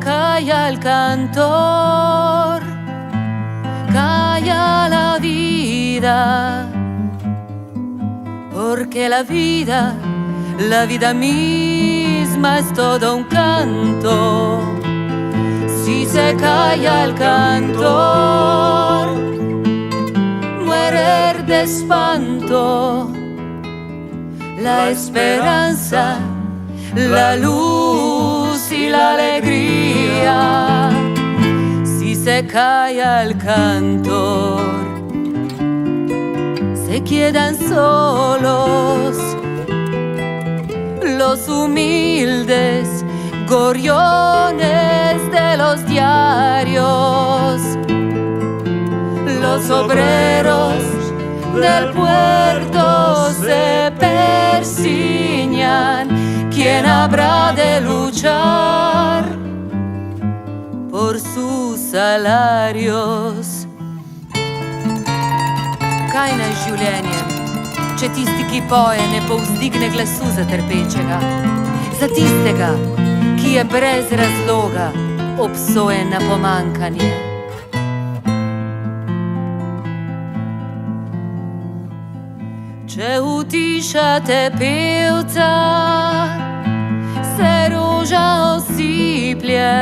calla el cantor, calla la vida, porque la vida misma es todo un canto. Si se calla el cantor, muere de espanto la esperanza, la luz y la alegría. Si se calla el cantor, se quedan solos los humildes gorriones de los diarios, los obreros del puerto se persignan. ¿Quién habrá de luchar por sus salarios? Kaj naj življenje, če tisti, ki poje, ne povzdigne glasu za trpečega, za tistega, ki je brez razloga obsojen na pomankanje. Če utišate pevca, se roža osiplje.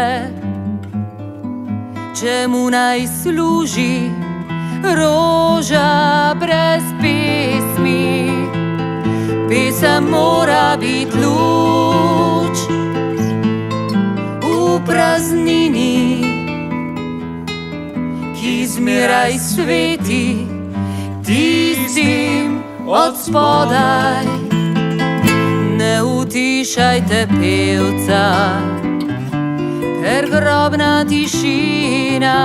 Čemu naj služi roža brez pesmi? Pesem mora biti luč v praznini, ki zmeraj sveti tistim od spodaj. Ne utišajte pevca, ker grobna tišina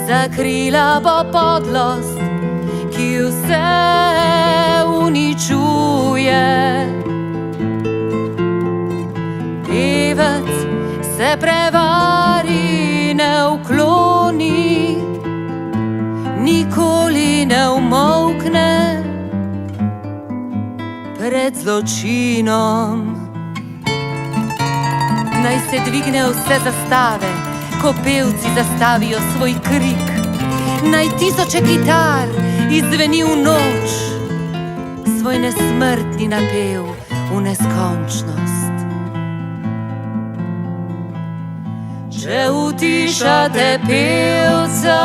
zakrila bo podlost, ki vse uničuje. Pevec se prevari, ne ukloni, nikoli ne umolkne pred zločinom. Naj se dvigne vse zastave, ko pevci zastavijo svoj krik. Naj tisoče kitar izzveni v noč svoj nesmrtni napev v neskončnost. Če utišate pevca,